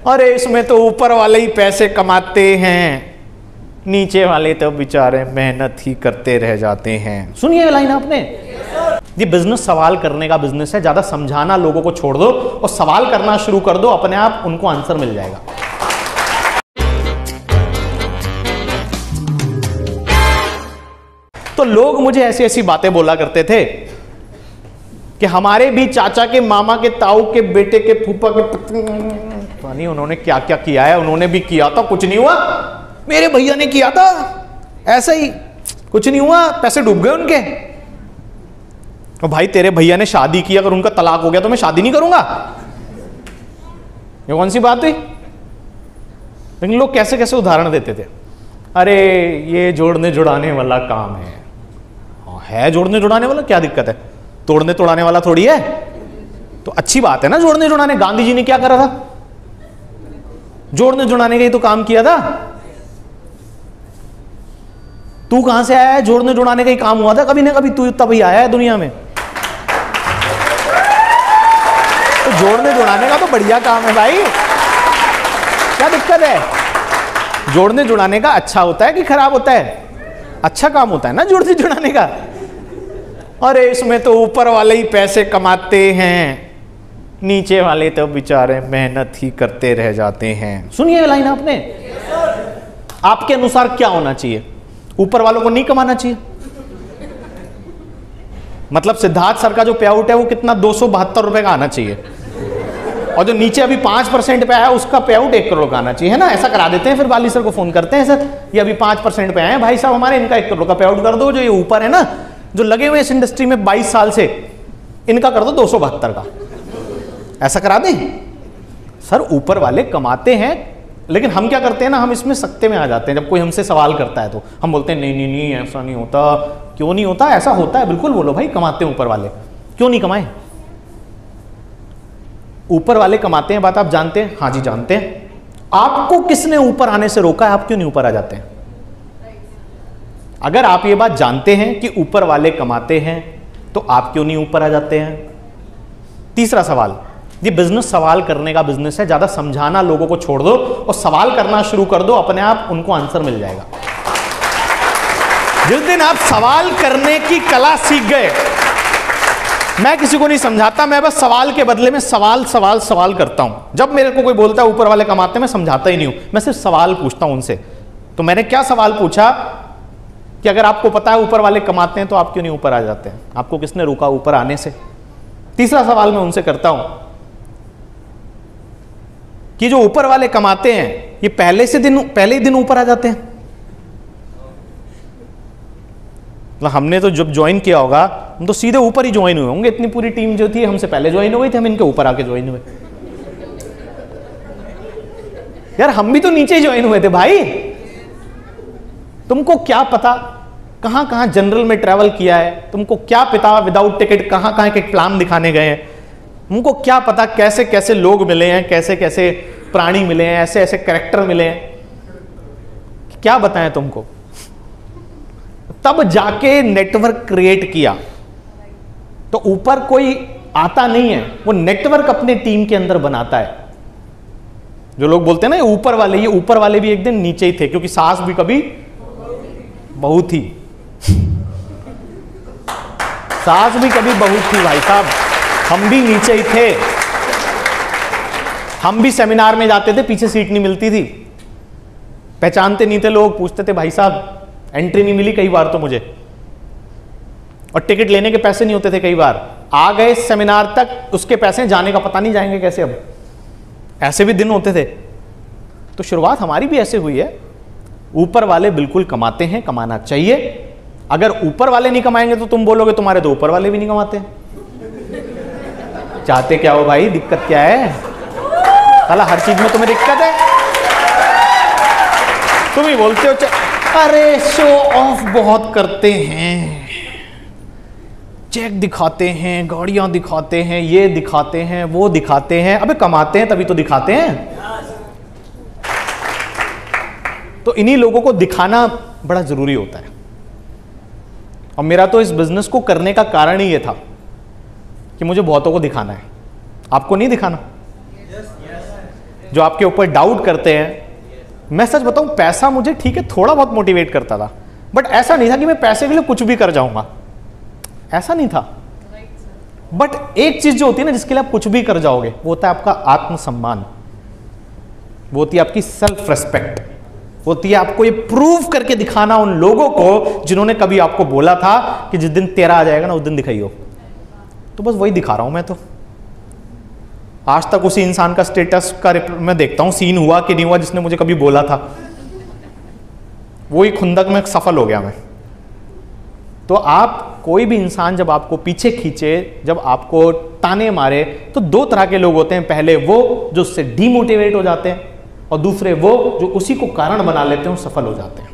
अरे इसमें तो ऊपर वाले ही पैसे कमाते हैं, नीचे वाले तो बेचारे मेहनत ही करते रह जाते हैं। सुनिए ये लाइन आपने। ये बिजनेस सवाल करने का बिजनेस है। ज्यादा समझाना लोगों को छोड़ दो और सवाल करना शुरू कर दो, अपने आप उनको आंसर मिल जाएगा। तो लोग मुझे ऐसी ऐसी बातें बोला करते थे कि हमारे भी चाचा के, मामा के, ताऊ के, बेटे के, फूफा के, पता नहीं उन्होंने क्या क्या किया है, उन्होंने भी किया था, कुछ नहीं हुआ। मेरे भैया ने किया था ऐसा ही, कुछ नहीं हुआ, पैसे डूब गए उनके। तो भाई तेरे भैया ने शादी की, अगर उनका तलाक हो गया तो मैं शादी नहीं करूंगा? ये कौन सी बात हुई? लेकिन लोग कैसे कैसे उदाहरण देते थे। अरे ये जोड़ने जुड़ाने वाला काम है जोड़ने जुड़ाने वाला, क्या दिक्कत है? तोड़ने तोड़ाने वाला थोड़ी है। तो अच्छी बात है ना जोड़ने जुड़ाने। गांधी जी ने क्या करा था? जोड़ने जुड़ाने का ही तो काम किया था। तू कहां से आया है? जोड़ने जुड़ाने का ही काम हुआ था कभी ना कभी, तू तभी आया है दुनिया में। तो जोड़ने जुड़ाने का तो बढ़िया काम है भाई, क्या दिक्कत है? जोड़ने जुड़ाने का अच्छा होता है कि खराब होता है? अच्छा काम होता है ना जोड़ने जुड़ाने का। अरे इसमें तो ऊपर वाले ही पैसे कमाते हैं, नीचे वाले तो बेचारे मेहनत ही करते रह जाते हैं। सुनिए लाइन आपने। आपके अनुसार क्या होना चाहिए? ऊपर वालों को नहीं कमाना चाहिए? मतलब सिद्धार्थ सर का जो पे आउट है वो कितना 272 रुपए का आना चाहिए, और जो नीचे अभी 5% पे आया उसका पे आउट 1 करोड़ का आना चाहिए, है ना? ऐसा करा देते हैं, फिर वाली सर को फोन करते हैं, सर ये अभी 5% पे आए हैं भाई साहब हमारे, इनका 1 करोड़ का पे आउट कर दो। जो ये ऊपर है ना, जो लगे हुए इस इंडस्ट्री में 22 साल से, इनका कर दो 272 का। ऐसा करा दें? सर ऊपर वाले कमाते हैं, लेकिन हम क्या करते हैं ना, हम इसमें सख्ते में आ जाते हैं। जब कोई हमसे सवाल करता है तो हम बोलते हैं नहीं नहीं नहीं ऐसा नहीं होता। क्यों नहीं होता? ऐसा होता है, बिल्कुल बोलो भाई, कमाते हैं ऊपर वाले। क्यों नहीं कमाए? ऊपर वाले कमाते हैं, बात आप जानते हैं? हाँ जी जानते हैं। आपको किसने ऊपर आने से रोका है? आप क्यों नहीं ऊपर आ जाते हैं? अगर आप ये बात जानते हैं कि ऊपर वाले कमाते हैं तो आप क्यों नहीं ऊपर आ जाते हैं? तीसरा सवाल, ये बिजनेस सवाल करने का बिजनेस है। ज्यादा समझाना लोगों को छोड़ दो और सवाल करना शुरू कर दो, अपने आप उनको आंसर मिल जाएगा। जिस दिन आप सवाल करने की कला सीख गए, मैं किसी को नहीं समझाता, मैं बस सवाल के बदले में सवाल सवाल सवाल करता हूं। जब मेरे को कोई बोलता है ऊपर वाले कमाते हैं, मैं समझाता ही नहीं हूं, मैं सिर्फ सवाल पूछता हूं उनसे। तो मैंने क्या सवाल पूछा कि अगर आपको पता है ऊपर वाले कमाते हैं तो आप क्यों नहीं ऊपर आ जाते हैं? आपको किसने रोका ऊपर आने से? तीसरा सवाल मैं उनसे करता हूं कि जो ऊपर वाले कमाते हैं ये पहले ही दिन ऊपर आ जाते हैं? मतलब हमने तो जब ज्वाइन किया होगा हम तो सीधे ऊपर ही ज्वाइन हुए होंगे। इतनी पूरी टीम जो थी हमसे पहले ज्वाइन हो गई थी, हम इनके ऊपर आके ज्वाइन हुए। यार हम भी तो नीचे ही ज्वाइन हुए थे भाई। तुमको क्या पता कहां कहां जनरल में ट्रैवल किया है? तुमको क्या पता विदाउट टिकट कहां कहां के प्लान दिखाने गए हैं? तुमको क्या पता कैसे कैसे लोग मिले हैं, कैसे कैसे प्राणी मिले हैं, ऐसे ऐसे कैरेक्टर मिले हैं? क्या बताएं तुमको? तब जाके नेटवर्क क्रिएट किया। तो ऊपर कोई आता नहीं है, वो नेटवर्क अपने टीम के अंदर बनाता है। जो लोग बोलते हैं ना ये ऊपर वाले भी एक दिन नीचे ही थे, क्योंकि सास भी कभी बहू थी। सास भी कभी बहू थी भाई साहब, हम भी नीचे ही थे। हम भी सेमिनार में जाते थे, पीछे सीट नहीं मिलती थी, पहचानते नहीं थे लोग, पूछते थे भाई साहब एंट्री नहीं मिली कई बार तो मुझे, और टिकट लेने के पैसे नहीं होते थे कई बार। आ गए सेमिनार तक, उसके पैसे जाने का पता नहीं जाएंगे कैसे। अब ऐसे भी दिन होते थे। तो शुरुआत हमारी भी ऐसे हुई है। ऊपर वाले बिल्कुल कमाते हैं, कमाना चाहिए। अगर ऊपर वाले नहीं कमाएंगे तो तुम बोलोगे तुम्हारे तो ऊपर वाले भी नहीं कमाते। चाहते क्या हो भाई? दिक्कत क्या है? साला हर चीज में तुम्हें दिक्कत है। तुम ही बोलते हो अरे शो ऑफ बहुत करते हैं, चेक दिखाते हैं, गाड़ियां दिखाते हैं, ये दिखाते हैं, वो दिखाते हैं। अबे कमाते हैं तभी तो दिखाते हैं। तो इन्हीं लोगों को दिखाना बड़ा जरूरी होता है। और मेरा तो इस बिजनेस को करने का कारण ही ये था कि मुझे बहुतों को दिखाना है। आपको नहीं दिखाना? जो आपके ऊपर डाउट करते हैं। मैं सच बताऊं, पैसा मुझे ठीक है थोड़ा बहुत मोटिवेट करता था, बट ऐसा नहीं था कि मैं पैसे के लिए कुछ भी कर जाऊंगा, ऐसा नहीं था। बट एक चीज जो होती है ना जिसके लिए आप कुछ भी कर जाओगे, वो होता है आपका आत्मसम्मान, वो होती है आपकी सेल्फ रेस्पेक्ट, होती है आपको ये प्रूव करके दिखाना उन लोगों को जिन्होंने कभी आपको बोला था कि जिस दिन तेरा आ जाएगा ना उस दिन दिखाइयो। तो बस वही दिखा रहा हूं मैं। तो आज तक उसी इंसान का स्टेटस का मैं देखता हूं सीन हुआ कि नहीं हुआ जिसने मुझे कभी बोला था, वही खुंदक में सफल हो गया मैं। तो आप कोई भी इंसान जब आपको पीछे खींचे, जब आपको ताने मारे, तो दो तरह के लोग होते हैं। पहले वो जो उससे डीमोटिवेट हो जाते हैं, और दूसरे वो जो उसी को कारण बना लेते हैं और सफल हो जाते हैं।